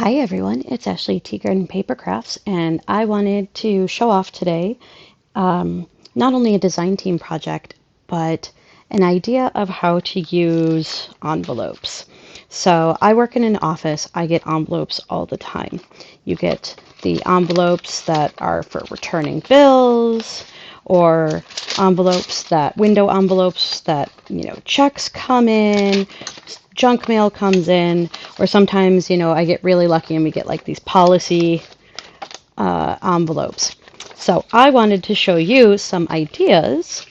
Hi everyone, it's Ashley Tea Garden Paper Crafts, and I wanted to show off today not only a design team project, but an idea of how to use envelopes. So I work in an office, I get envelopes all the time. You get the envelopes that are for returning bills, or window envelopes that, checks come in, junk mail comes in, or sometimes, I get really lucky and we get like these policy envelopes. So I wanted to show you some ideas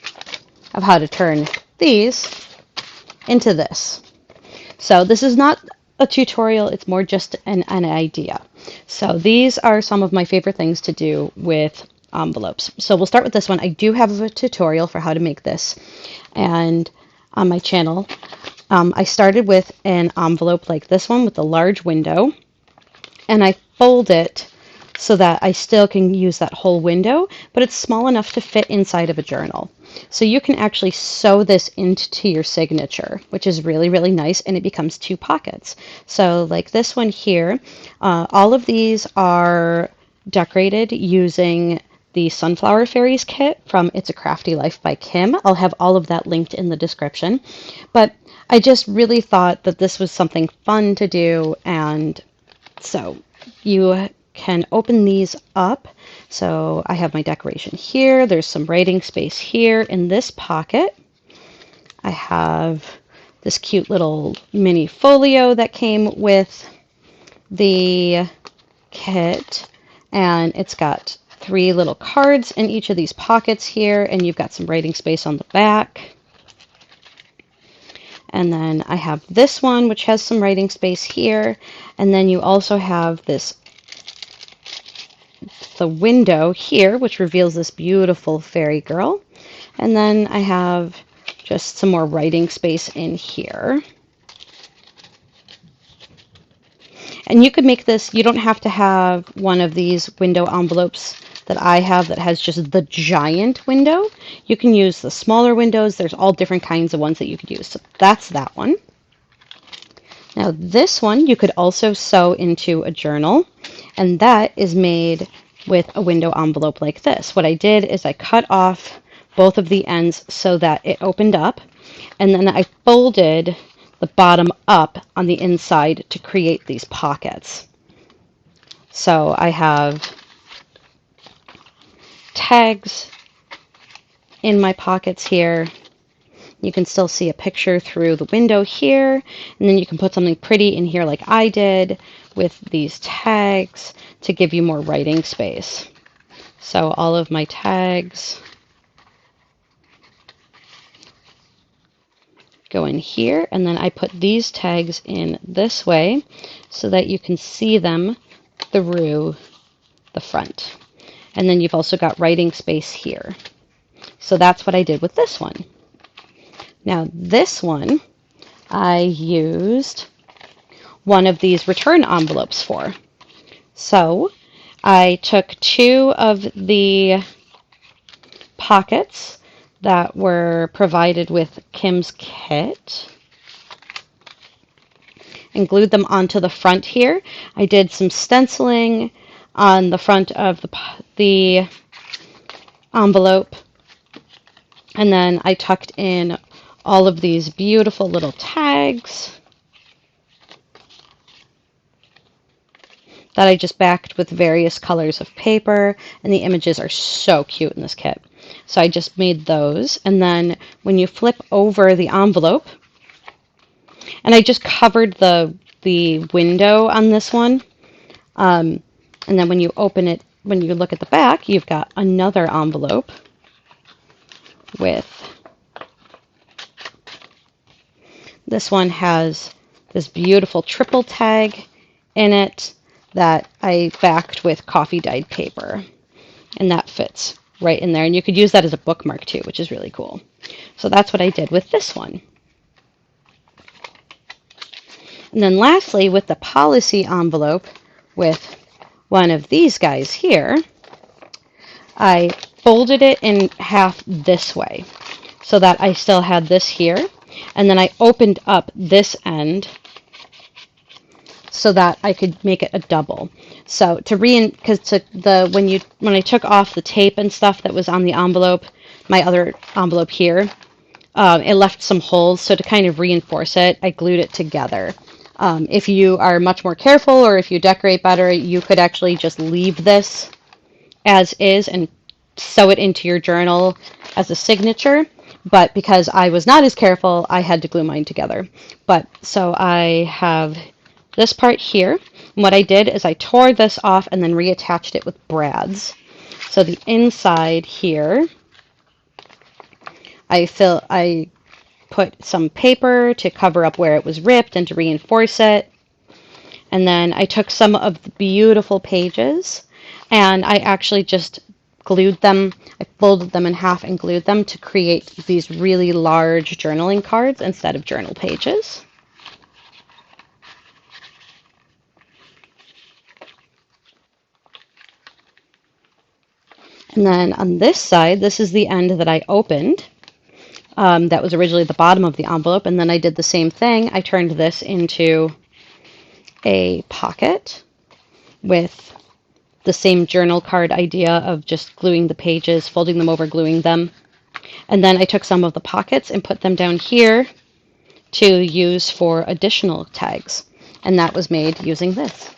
of how to turn these into this. So this is not a tutorial, it's more just an idea. So these are some of my favorite things to do with envelopes. So we'll start with this one. I do have a tutorial for how to make this, and on my channel. I started with an envelope like this one with a large window, and I fold it so that I still can use that whole window, but it's small enough to fit inside of a journal. So you can actually sew this into your signature, which is really, really nice, and it becomes two pockets. So like this one here, all of these are decorated using the Sunflower Fairies kit from It's a Crafty Life by Kim. I'll have all of that linked in the description. But I just really thought that this was something fun to do, and so you can open these up. So I have my decoration here. There's some writing space here in this pocket. I have this cute little mini folio that came with the kit, and it's got 3 little cards in each of these pockets here, and you've got some writing space on the back. And then I have this one, which has some writing space here. And then you also have the window here, which reveals this beautiful fairy girl. And then I have just some more writing space in here. And you could make this, you don't have to have one of these window envelopes that I have that has just the giant window. You can use the smaller windows. There's all different kinds of ones that you could use. So that's that one. Now this one you could also sew into a journal, and that is made with a window envelope like this. What I did is I cut off both of the ends so that it opened up, and then I folded the bottom up on the inside to create these pockets. So I have tags in my pockets here. You can still see a picture through the window here, and then you can put something pretty in here like I did with these tags to give you more writing space. So all of my tags go in here, and then I put these tags in this way so that you can see them through the front. And then you've also got writing space here. So that's what I did with this one. Now this one I used one of these return envelopes for. So I took 2 of the pockets that were provided with Kim's kit and glued them onto the front here. I did some stenciling on the front of the envelope, and then I tucked in all of these beautiful little tags that I just backed with various colors of paper, and the images are so cute in this kit. So I just made those, and then when you flip over the envelope, and I just covered the window on this one, and then when you open it, when you look at the back, you've got another envelope with, this one has this beautiful triple tag in it that I backed with coffee dyed paper, and that fits right in there, and you could use that as a bookmark too, which is really cool. So that's what I did with this one. And then lastly, with the policy envelope with one of these guys here, I folded it in half this way so that I still had this here, and then I opened up this end so that I could make it a double. So because when I took off the tape and stuff that was on the envelope, my other envelope here, it left some holes. So to kind of reinforce it, I glued it together. If you are much more careful or if you decorate better, you could actually just leave this as is and sew it into your journal as a signature. But because I was not as careful, I had to glue mine together. But so I have this part here. And what I did is I tore this off and then reattached it with brads. So the inside here, I put some paper to cover up where it was ripped and to reinforce it. And then I took some of the beautiful pages and I actually just glued them. I folded them in half and glued them to create these really large journaling cards instead of journal pages. And then on this side, this is the end that I opened. That was originally the bottom of the envelope. And then I did the same thing. I turned this into a pocket with the same journal card idea of just gluing the pages, folding them over, gluing them. And then I took some of the pockets and put them down here to use for additional tags. And that was made using this.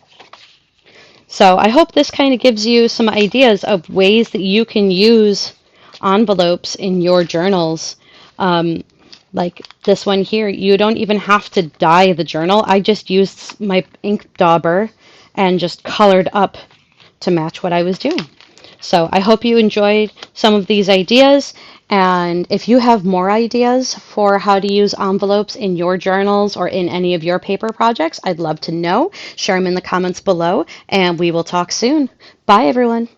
So I hope this kind of gives you some ideas of ways that you can use envelopes in your journals. Like this one here, you don't even have to dye the journal. I just used my ink dauber and just colored up to match what I was doing. So I hope you enjoyed some of these ideas. And if you have more ideas for how to use envelopes in your journals or in any of your paper projects, I'd love to know. Share them in the comments below, and we will talk soon. Bye, everyone.